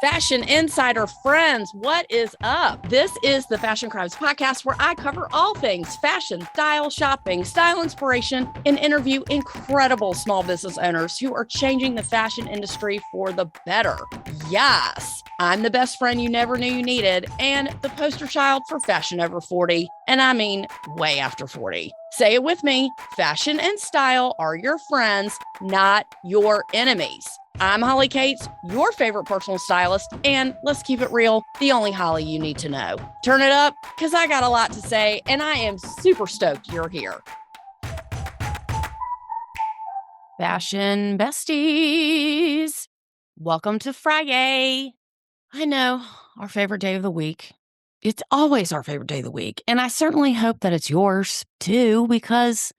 Fashion Insider friends, what is up? This is the Fashion Crimes podcast where I cover all things fashion, style, shopping, style inspiration, and interview incredible small business owners who are changing the fashion industry for the better. Yes, I'm the best friend you never knew you needed and the poster child for fashion over 40. And I mean way after 40. Say it with me, fashion and style are your friends, not your enemies. I'm Holly Cates, your favorite personal stylist, and let's keep it real, the only Holly you need to know. Turn it up, because I got a lot to say, and I am super stoked you're here. Fashion besties, welcome to Friday. I know, our favorite day of the week. It's always our favorite day of the week, and I certainly hope that it's yours too, because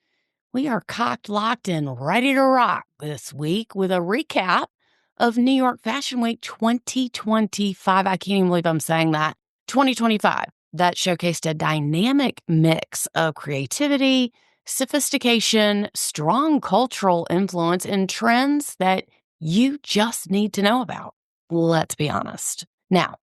we are cocked, locked, and ready to rock this week with a recap of New York Fashion Week 2025. I can't even believe I'm saying that. 2025. That showcased a dynamic mix of creativity, sophistication, strong cultural influence, and trends that you just need to know about. Let's be honest. Now,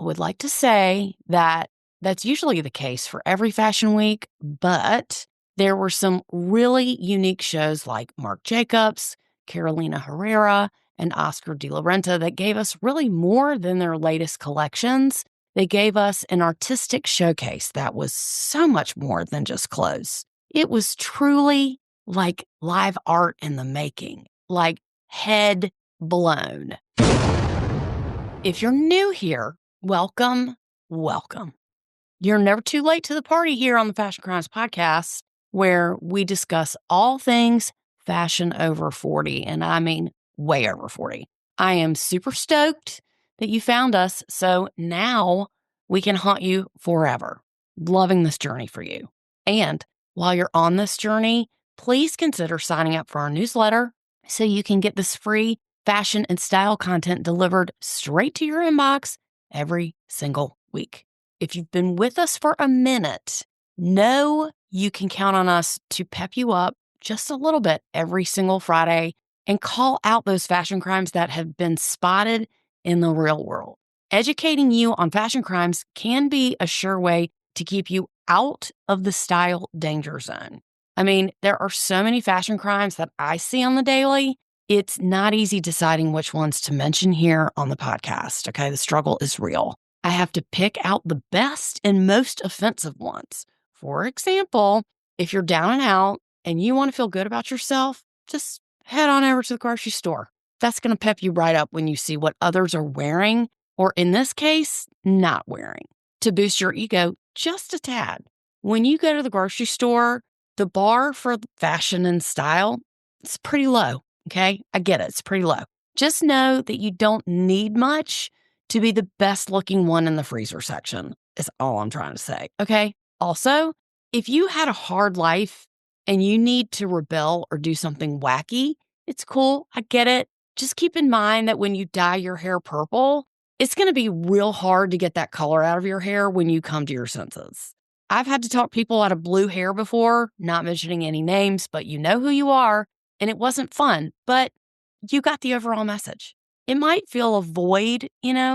I would like to say that that's usually the case for every fashion week, but there were some really unique shows like Marc Jacobs, Carolina Herrera, and Oscar de la Renta that gave us really more than their latest collections. They gave us an artistic showcase that was so much more than just clothes. It was truly like live art in the making, like head blown. If you're new here, welcome. You're never too late to the party here on the Fashion Crimes podcast, where we discuss all things fashion over 40, and I mean way over 40. I am super stoked that you found us, so now we can haunt you forever. Loving this journey for you. And while you're on this journey, please consider signing up for our newsletter so you can get this free fashion and style content delivered straight to your inbox every single week. If you've been with us for a minute, know you can count on us to pep you up just a little bit every single Friday and call out those fashion crimes that have been spotted in the real world. Educating you on fashion crimes can be a sure way to keep you out of the style danger zone. I mean, there are so many fashion crimes that I see on the daily. It's not easy deciding which ones to mention here on the podcast. Okay, the struggle is real. I have to pick out the best and most offensive ones. For example, if you're down and out and you want to feel good about yourself, just head on over to the grocery store. That's going to pep you right up when you see what others are wearing, or in this case, not wearing, to boost your ego just a tad. When you go to the grocery store, the bar for fashion and style is pretty low, okay? I get it. It's pretty low. Just know that you don't need much to be the best looking one in the freezer section, is all I'm trying to say, okay? Also, if you had a hard life and you need to rebel or do something wacky, it's cool. I get it. Just keep in mind that when you dye your hair purple, it's going to be real hard to get that color out of your hair when you come to your senses. I've had to talk people out of blue hair before, not mentioning any names, but you know who you are, and it wasn't fun, but you got the overall message. It might feel a void,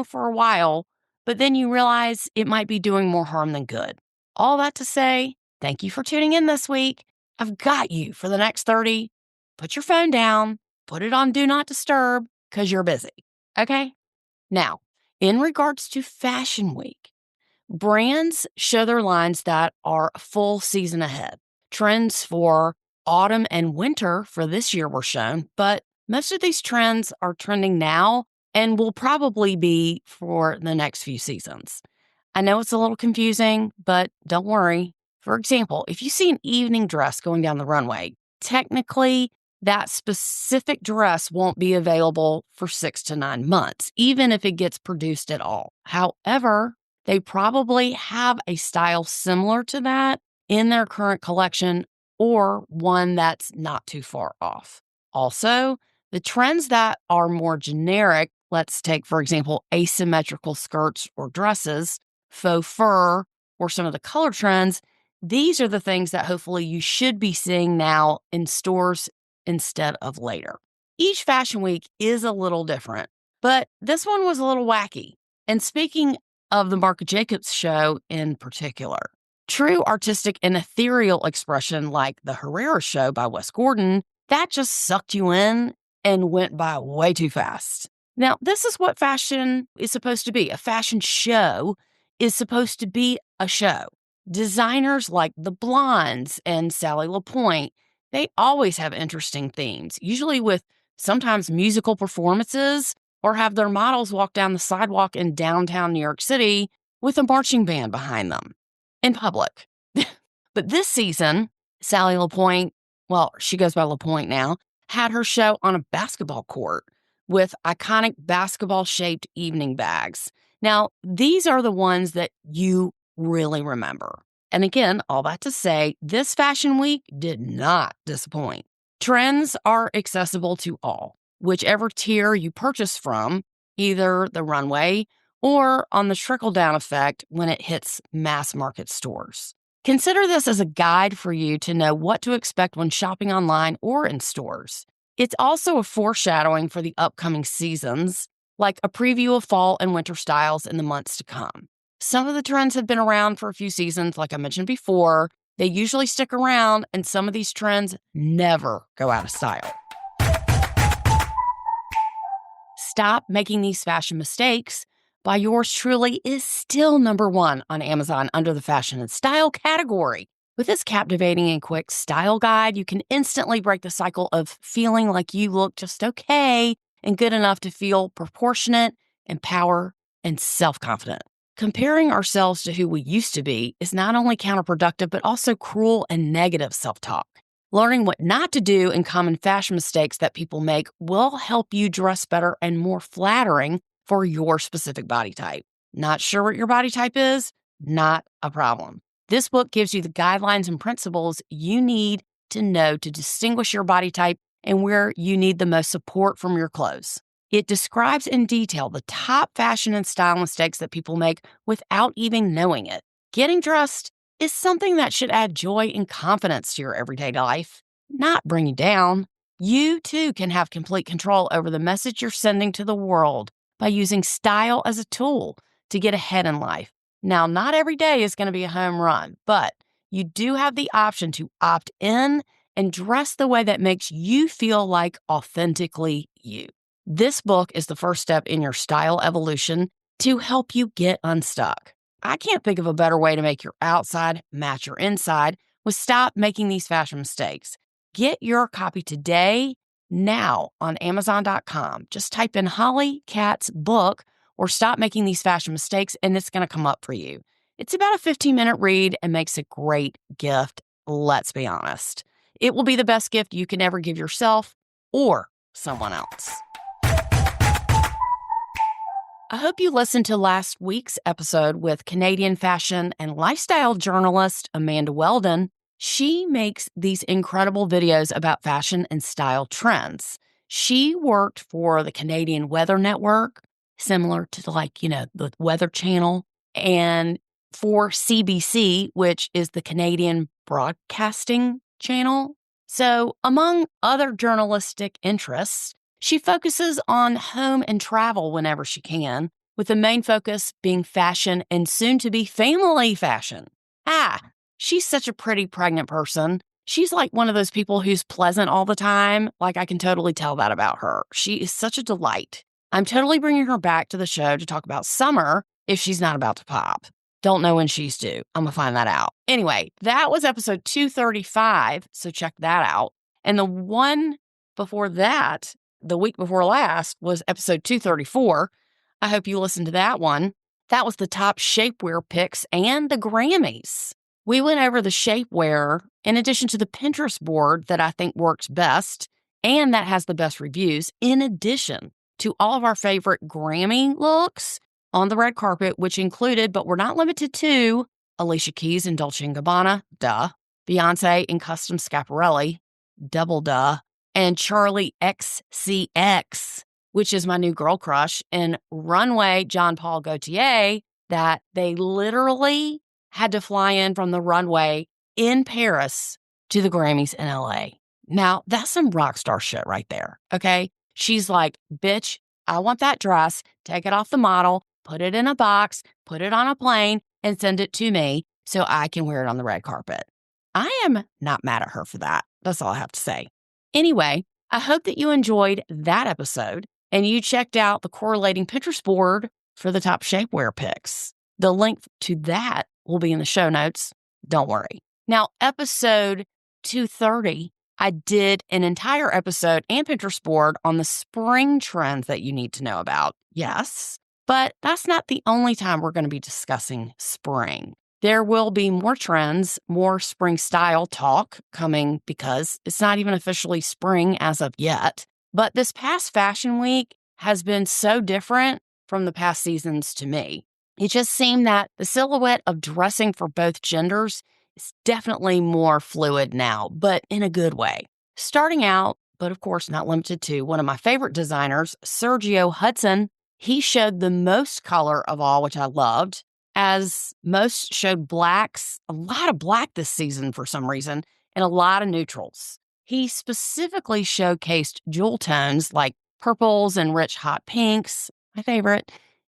for a while, but then you realize it might be doing more harm than good. All that to say, thank you for tuning in this week. I've got you for the next 30. Put your phone down, put it on Do Not Disturb, because you're busy, okay? Now, in regards to Fashion Week, brands show their lines that are a full season ahead. Trends for autumn and winter for this year were shown, but most of these trends are trending now and will probably be for the next few seasons. I know it's a little confusing, but don't worry. For example, if you see an evening dress going down the runway, technically that specific dress won't be available for 6 to 9 months, even if it gets produced at all. However, they probably have a style similar to that in their current collection or one that's not too far off. Also, the trends that are more generic, let's take, for example, asymmetrical skirts or dresses, faux fur, or some of the color trends, these are the things that hopefully you should be seeing now in stores instead of later. Each fashion week is a little different, But this one was a little wacky. And speaking of the Marc Jacobs show in particular, true artistic and ethereal expression like the Herrera show by Wes Gordon, that just sucked you in and went by way too fast. Now, this is what fashion is supposed to be. A fashion show is supposed to be a show. Designers like the Blondes and Sally LaPointe, they always have interesting themes, usually with sometimes musical performances, or have their models walk down the sidewalk in downtown New York City with a marching band behind them in public. But this season, Sally LaPointe, well, she goes by LaPointe now, had her show on a basketball court with iconic basketball-shaped evening bags. Now, these are the ones that you really remember. And again, all that to say, this fashion week did not disappoint. Trends are accessible to all, whichever tier you purchase from, either the runway or on the trickle-down effect when it hits mass market stores. Consider this as a guide for you to know what to expect when shopping online or in stores. It's also a foreshadowing for the upcoming seasons, like a preview of fall and winter styles in the months to come. Some of the trends have been around for a few seasons, like I mentioned before. They usually stick around, and some of these trends never go out of style. Stop Making These Fashion Mistakes by yours truly is still #1 on Amazon under the fashion and style category. With this captivating and quick style guide, you can instantly break the cycle of feeling like you look just okay and good enough to feel proportionate, empowered, and self-confident. Comparing ourselves to who we used to be is not only counterproductive, but also cruel and negative self-talk. Learning what not to do and common fashion mistakes that people make will help you dress better and more flattering for your specific body type. Not sure what your body type is? Not a problem. This book gives you the guidelines and principles you need to know to distinguish your body type and where you need the most support from your clothes. It describes in detail the top fashion and style mistakes that people make without even knowing it. Getting dressed is something that should add joy and confidence to your everyday life, not bring you down. You too can have complete control over the message you're sending to the world by using style as a tool to get ahead in life. Now, not every day is going to be a home run, but you do have the option to opt in and dress the way that makes you feel like authentically you. This book is the first step in your style evolution to help you get unstuck. I can't think of a better way to make your outside match your inside with Stop Making These Fashion Mistakes. Get your copy today, now on Amazon.com. Just type in Holly Katz book or Stop Making These Fashion Mistakes, and it's going to come up for you. It's about a 15-minute read and makes a great gift, let's be honest. It will be the best gift you can ever give yourself or someone else. I hope you listened to last week's episode with Canadian fashion and lifestyle journalist Amanda Weldon. She makes these incredible videos about fashion and style trends. She worked for the Canadian Weather Network, similar to the Weather Channel, and for CBC, which is the Canadian Broadcasting Channel. So among other journalistic interests, she focuses on home and travel whenever she can, with the main focus being fashion and soon to be family fashion. She's such a pretty pregnant person. She's like one of those people who's pleasant all the time. Like, I can totally tell that about her. She is such a delight. I'm totally bringing her back to the show to talk about summer if she's not about to pop. Don't know when she's due. I'm going to find that out. Anyway, that was episode 235, so check that out. And the one before that, the week before last, was episode 234. I hope you listened to that one. That was the top shapewear picks and the Grammys. We went over the shapewear in addition to the Pinterest board that I think works best and that has the best reviews, in addition to all of our favorite Grammy looks on the red carpet, which included, but were not limited to, Alicia Keys and Dolce & Gabbana, duh, Beyonce and Custom Schiaparelli, double duh, and Charlie XCX, which is my new girl crush, and Runway John Paul Gaultier, that they literally had to fly in from the runway in Paris to the Grammys in LA. Now, that's some rock star shit right there, okay? She's like, bitch, I want that dress, take it off the model, put it in a box, put it on a plane, and send it to me so I can wear it on the red carpet. I am not mad at her for that. That's all I have to say. Anyway, I hope that you enjoyed that episode and you checked out the correlating Pinterest board for the top shapewear picks. The link to that will be in the show notes. Don't worry. Now, episode 230, I did an entire episode and Pinterest board on the spring trends that you need to know about. Yes, but that's not the only time we're going to be discussing spring. There will be more trends, more spring style talk coming because it's not even officially spring as of yet. But this past fashion week has been so different from the past seasons to me. It just seemed that the silhouette of dressing for both genders is definitely more fluid now, but in a good way. Starting out, but of course not limited to, one of my favorite designers, Sergio Hudson. He showed the most color of all, which I loved, as most showed blacks, a lot of black this season for some reason, and a lot of neutrals. He specifically showcased jewel tones like purples and rich hot pinks, my favorite,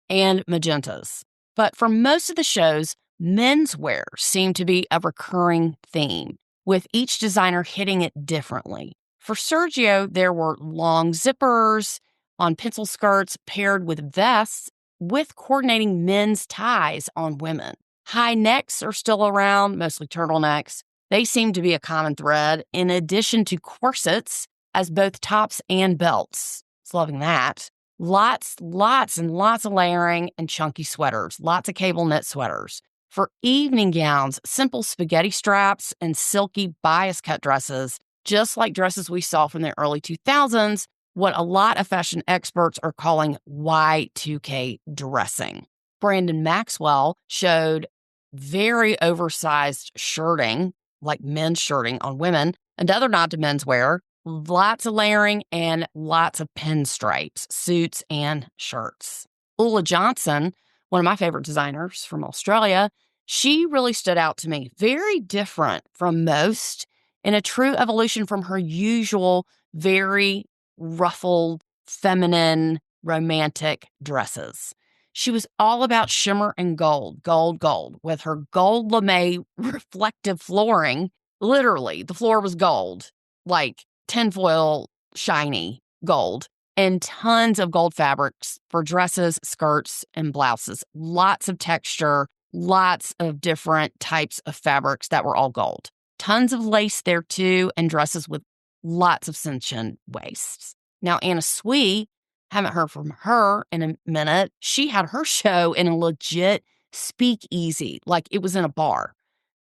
and magentas. But for most of the shows, menswear seemed to be a recurring theme, with each designer hitting it differently. For Sergio, there were long zippers on pencil skirts paired with vests with coordinating men's ties on women. High necks are still around, mostly turtlenecks. They seem to be a common thread, in addition to corsets as both tops and belts. It's loving that. Lots and lots of layering and chunky sweaters, lots of cable knit sweaters. For evening gowns, simple spaghetti straps and silky bias cut dresses, just like dresses we saw from the early 2000s, what a lot of fashion experts are calling Y2K dressing. Brandon Maxwell showed very oversized shirting, like men's shirting on women, another nod to menswear, lots of layering and lots of pinstripes, suits and shirts. Ulla Johnson, one of my favorite designers from Australia, she really stood out to me. Very different from most, in a true evolution from her usual very ruffled, feminine, romantic dresses. She was all about shimmer and gold, gold, with her gold lame reflective flooring. Literally, the floor was gold, like tinfoil shiny gold, and tons of gold fabrics for dresses, skirts, and blouses. Lots of texture, lots of different types of fabrics that were all gold. Tons of lace there too, and dresses with lots of cinching waists. Now, Anna Sui, haven't heard from her in a minute. She had her show in a legit speakeasy, like it was in a bar.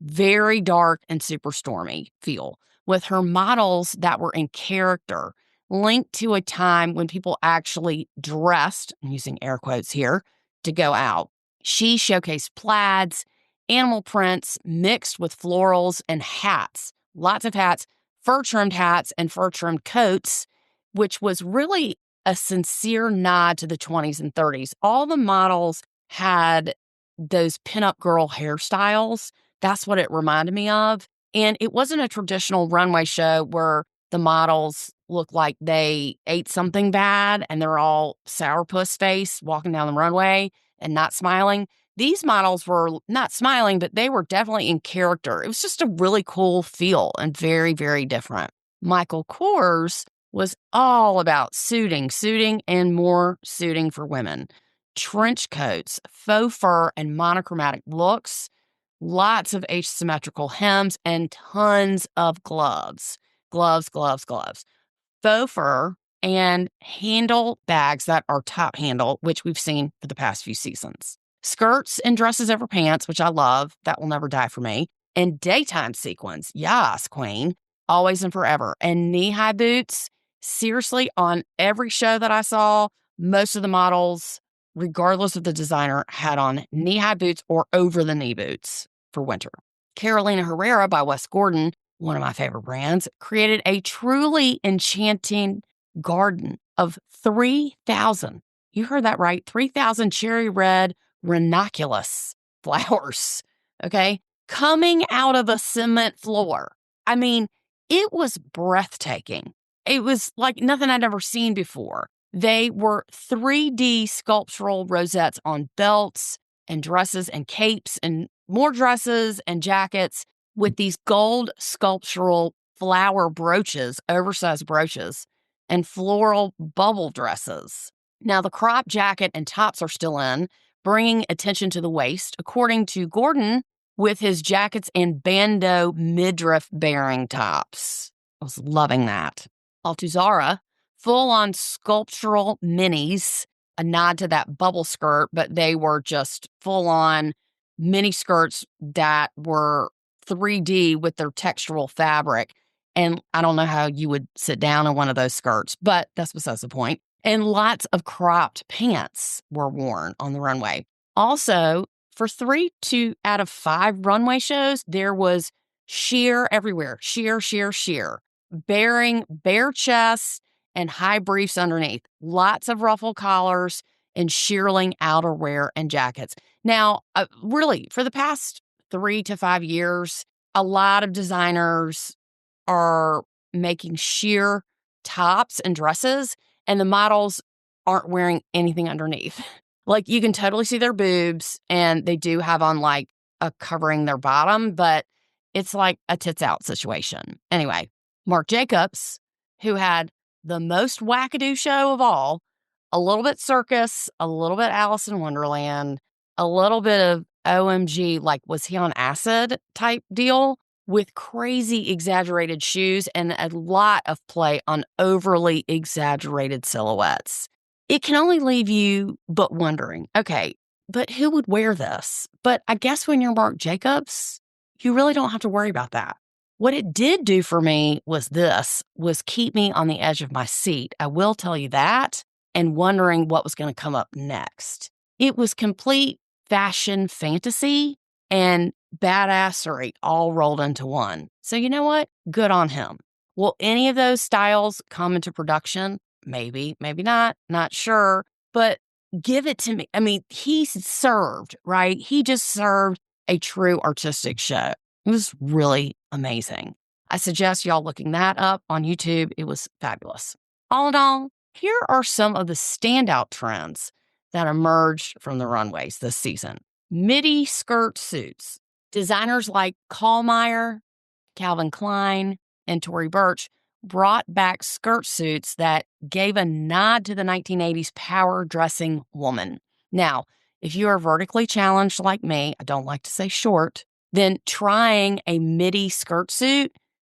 Very dark and super stormy feel, with her models that were in character, linked to a time when people actually dressed, I'm using air quotes here, to go out. She showcased plaids, animal prints mixed with florals and hats, lots of hats, fur-trimmed hats and fur-trimmed coats, which was really a sincere nod to the 20s and 30s. All the models had those pinup girl hairstyles. That's what it reminded me of. And it wasn't a traditional runway show where the models look like they ate something bad and they're all sourpuss face walking down the runway and not smiling. These models were not smiling, but they were definitely in character. It was just a really cool feel and very, very different. Michael Kors was all about suiting, and more suiting for women. Trench coats, faux fur, and monochromatic looks, lots of asymmetrical hems, and tons of gloves. Gloves. Faux fur and handle bags that are top handle, which we've seen for the past few seasons. Skirts and dresses over pants, which I love. That will never die for me. And daytime sequins. Yas, queen. Always and forever. And knee-high boots. Seriously, on every show that I saw, most of the models, regardless of the designer, had on knee-high boots or over-the-knee boots for winter. Carolina Herrera by Wes Gordon, one of my favorite brands, created a truly enchanting garden of 3,000, you heard that right, 3,000 cherry red ranunculus flowers, okay, coming out of a cement floor. I mean, it was breathtaking. It was like nothing I'd ever seen before. They were 3D sculptural rosettes on belts and dresses and capes and more dresses and jackets with these gold sculptural flower brooches, oversized brooches, and floral bubble dresses. Now, the crop jacket and tops are still in, bringing attention to the waist, according to Gordon, with his jackets and bandeau midriff-bearing tops. I was loving that. Altuzarra, full-on sculptural minis, a nod to that bubble skirt, but they were just full-on mini skirts that were 3D with their textural fabric. And I don't know how you would sit down in one of those skirts, but that's besides the point. And lots of cropped pants were worn on the runway. Also, for 3 out of 5 runway shows, there was sheer everywhere. Sheer. Bearing bare chests and high briefs underneath. Lots of ruffle collars and shearling outerwear and jackets. Now, really, for the past 3 to 5 years, a lot of designers are making sheer tops and dresses, and the models aren't wearing anything underneath. Like, you can totally see their boobs, and they do have on, like, a covering their bottom, but it's like a tits out situation. Anyway, Marc Jacobs, who had the most wackadoo show of all, a little bit circus, a little bit Alice in Wonderland, a little bit of OMG, like, was he on acid type deal, with crazy exaggerated shoes and a lot of play on overly exaggerated silhouettes. It can only leave you but wondering, okay, but who would wear this? But I guess when you're Marc Jacobs, you really don't have to worry about that. What it did do for me was keep me on the edge of my seat. I will tell you that, and wondering what was going to come up next. It was complete fashion fantasy and badassery all rolled into one. So you know what? Good on him. Will any of those styles come into production? Maybe, maybe not sure, but give it to me. I mean, he served, right? He just served a true artistic show. It was really amazing. I suggest y'all looking that up on YouTube. It was fabulous. All in all, here are some of the standout trends that emerged from the runways this season. Midi skirt suits. Designers like Kallmeyer, Calvin Klein, and Tory Burch brought back skirt suits that gave a nod to the 1980s power dressing woman. Now, if you are vertically challenged like me, I don't like to say short, then trying a midi skirt suit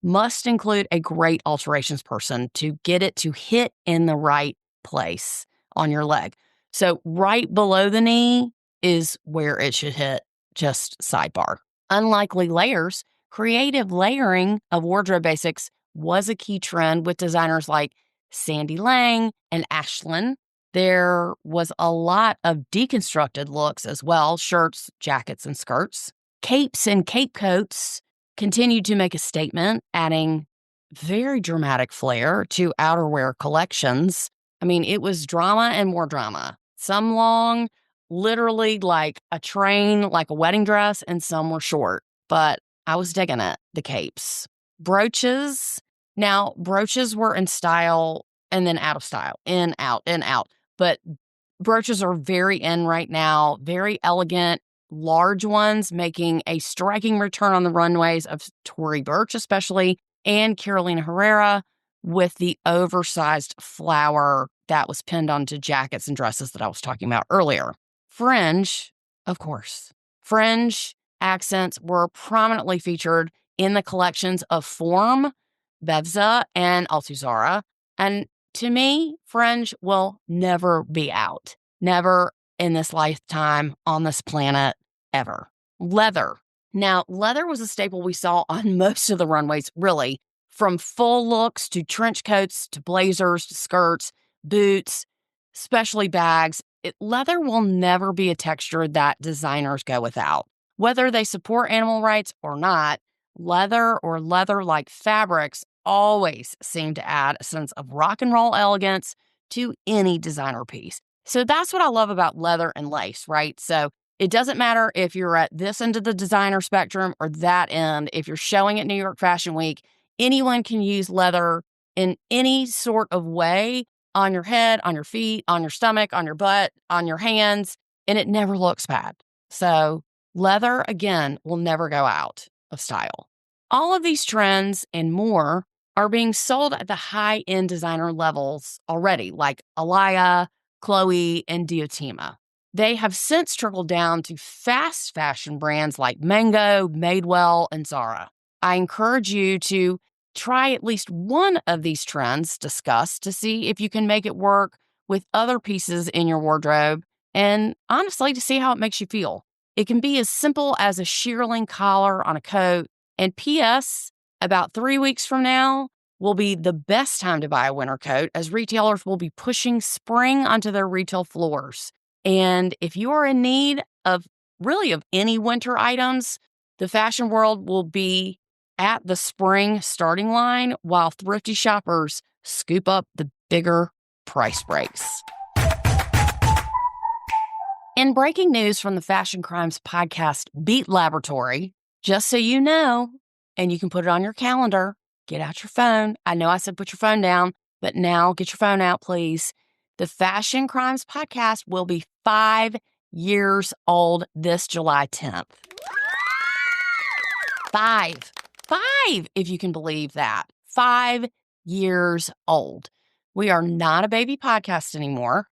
must include a great alterations person to get it to hit in the right place on your leg. So right below the knee is where it should hit, just sidebar. Unlikely layers, creative layering of wardrobe basics was a key trend with designers like Sandy Lang and Ashlyn. There was a lot of deconstructed looks as well, shirts, jackets, and skirts. Capes and cape coats continued to make a statement, adding very dramatic flair to outerwear collections. I mean, it was drama and more drama. Some long, literally like a train, like a wedding dress, and some were short. But I was digging it, the capes. Brooches. Now, brooches were in style and then out of style, in, out. But brooches are very in right now, very elegant, large ones making a striking return on the runways of Tory Burch especially, and Carolina Herrera with the oversized flower that was pinned onto jackets and dresses that I was talking about earlier. Fringe, of course. Fringe accents were prominently featured in the collections of Form, Bevza, and Altuzarra. And to me, fringe will never be out. Never in this lifetime, on this planet, ever. Leather. Now, leather was a staple we saw on most of the runways, really, from full looks to trench coats to blazers to skirts, boots, especially bags. Leather will never be a texture that designers go without. Whether they support animal rights or not, leather or leather-like fabrics always seem to add a sense of rock and roll elegance to any designer piece. So that's what I love about leather and lace, right? So it doesn't matter if you're at this end of the designer spectrum or that end. If you're showing at New York Fashion Week, anyone can use leather in any sort of way on your head, on your feet, on your stomach, on your butt, on your hands, and it never looks bad. So leather, again, will never go out of style. All of these trends and more are being sold at the high-end designer levels already, like Alaya, Chloe, and Diotima. They have since trickled down to fast fashion brands like Mango, Madewell, and Zara. I encourage you to try at least one of these trends discussed to see if you can make it work with other pieces in your wardrobe and honestly to see how it makes you feel. It can be as simple as a shearling collar on a coat. And P.S., about 3 weeks from now will be the best time to buy a winter coat as retailers will be pushing spring onto their retail floors. And if you are in need of any winter items, the fashion world will be at the spring starting line while thrifty shoppers scoop up the bigger price breaks. In breaking news from the Fashion Crimes podcast Beat Laboratory, just so you know, and you can put it on your calendar, get out your phone. I know I said put your phone down, but now get your phone out, please. The Fashion Crimes podcast will be 5 years old this July 10th. 5, if you can believe that. 5 years old. We are not a baby podcast anymore.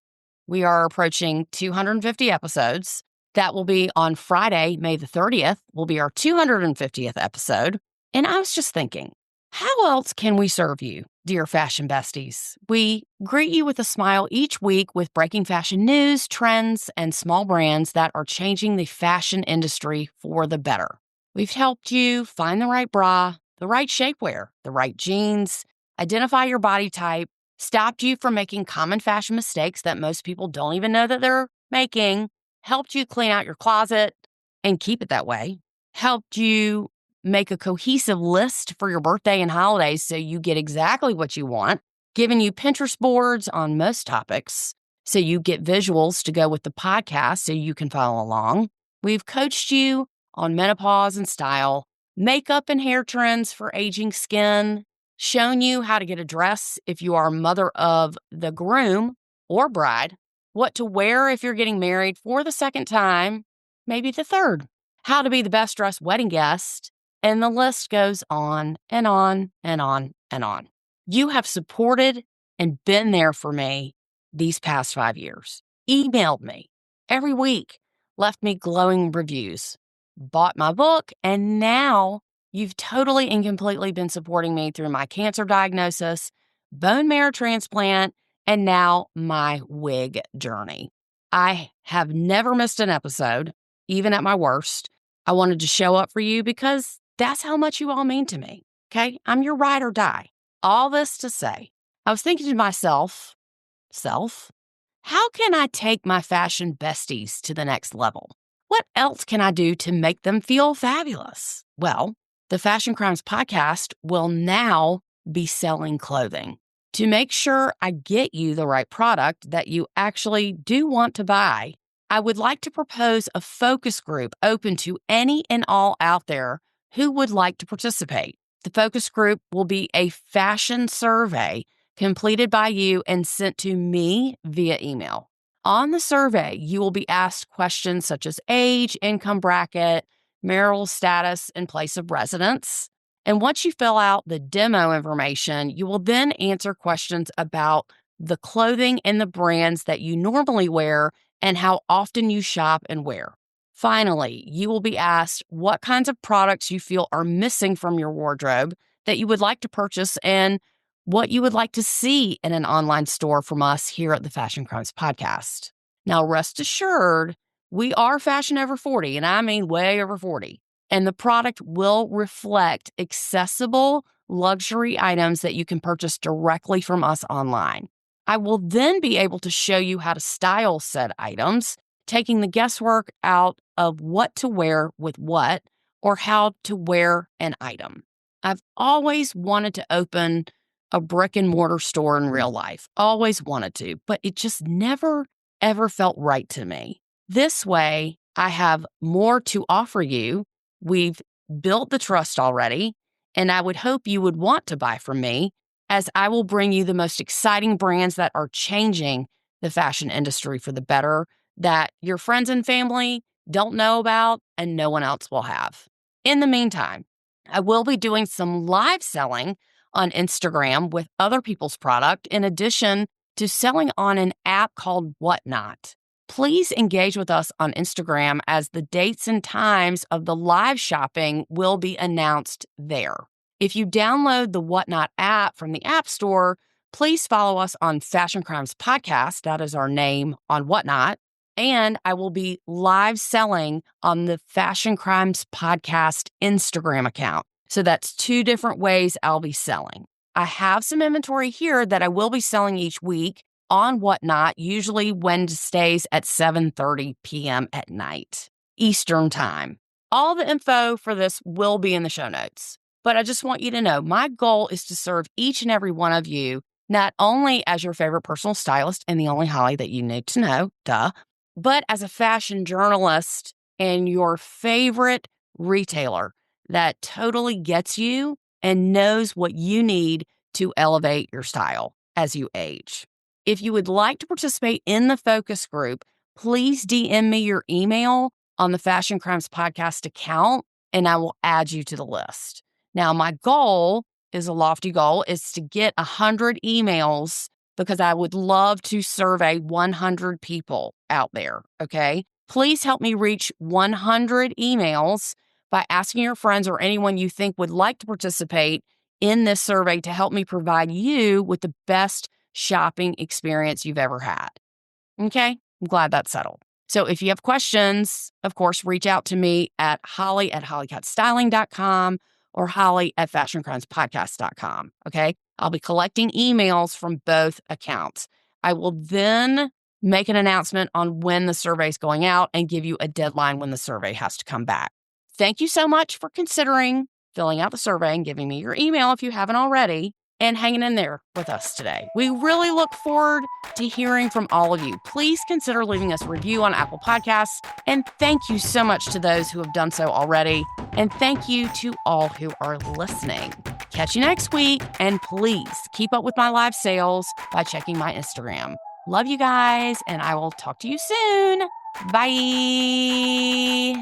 We are approaching 250 episodes. That will be on Friday, May the 30th, will be our 250th episode. And I was just thinking, how else can we serve you, dear fashion besties? We greet you with a smile each week with breaking fashion news, trends, and small brands that are changing the fashion industry for the better. We've helped you find the right bra, the right shapewear, the right jeans, identify your body type, stopped you from making common fashion mistakes that most people don't even know that they're making, helped you clean out your closet and keep it that way, helped you make a cohesive list for your birthday and holidays so you get exactly what you want, giving you Pinterest boards on most topics so you get visuals to go with the podcast so you can follow along. We've coached you on menopause and style, makeup and hair trends for aging skin, shown you how to get a dress if you are mother of the groom or bride, what to wear if you're getting married for the second time, maybe the third, how to be the best dressed wedding guest, and the list goes on and on and on and on. You have supported and been there for me these past 5 years, emailed me every week, left me glowing reviews, bought my book, and now you've totally and completely been supporting me through my cancer diagnosis, bone marrow transplant, and now my wig journey. I have never missed an episode, even at my worst. I wanted to show up for you because that's how much you all mean to me, okay? I'm your ride or die. All this to say, I was thinking to myself, how can I take my fashion besties to the next level? What else can I do to make them feel fabulous? Well, the Fashion Crimes podcast will now be selling clothing. To make sure I get you the right product that you actually do want to buy, I would like to propose a focus group open to any and all out there who would like to participate. The focus group will be a fashion survey completed by you and sent to me via email. On the survey, you will be asked questions such as age, income bracket, marital status, and place of residence. And once you fill out the demo information, you will then answer questions about the clothing and the brands that you normally wear and how often you shop and wear. Finally, you will be asked what kinds of products you feel are missing from your wardrobe that you would like to purchase and what you would like to see in an online store from us here at the Fashion Crimes podcast. Now, rest assured, we are fashion over 40, and I mean way over 40. And the product will reflect accessible luxury items that you can purchase directly from us online. I will then be able to show you how to style said items, taking the guesswork out of what to wear with what or how to wear an item. I've always wanted to open a brick and mortar store in real life, always wanted to, but it just never, ever felt right to me. This way, I have more to offer you. We've built the trust already, and I would hope you would want to buy from me as I will bring you the most exciting brands that are changing the fashion industry for the better that your friends and family don't know about and no one else will have. In the meantime, I will be doing some live selling on Instagram with other people's product in addition to selling on an app called Whatnot. Please engage with us on Instagram as the dates and times of the live shopping will be announced there. If you download the Whatnot app from the App Store, please follow us on Fashion Crimes Podcast. That is our name on Whatnot. And I will be live selling on the Fashion Crimes Podcast Instagram account. So that's 2 different ways I'll be selling. I have some inventory here that I will be selling each week on Whatnot, usually Wednesdays at 7:30 p.m. at night, Eastern Time. All the info for this will be in the show notes. But I just want you to know my goal is to serve each and every one of you, not only as your favorite personal stylist and the only Holly that you need to know, but as a fashion journalist and your favorite retailer that totally gets you and knows what you need to elevate your style as you age. If you would like to participate in the focus group, please DM me your email on the Fashion Crimes Podcast account, and I will add you to the list. Now, my goal is a lofty goal, is to get 100 emails because I would love to survey 100 people out there, okay? Please help me reach 100 emails by asking your friends or anyone you think would like to participate in this survey to help me provide you with the best shopping experience you've ever had. Okay? I'm glad that's settled. So if you have questions, of course, reach out to me at holly@hollycatstyling.com or holly@fashioncrimespodcast.com. Okay? I'll be collecting emails from both accounts. I will then make an announcement on when the survey is going out and give you a deadline when the survey has to come back. Thank you so much for considering filling out the survey and giving me your email if you haven't already, and hanging in there with us today. We really look forward to hearing from all of you. Please consider leaving us a review on Apple Podcasts, and thank you so much to those who have done so already, and thank you to all who are listening. Catch you next week, and please keep up with my live sales by checking my Instagram. Love you guys, and I will talk to you soon. Bye.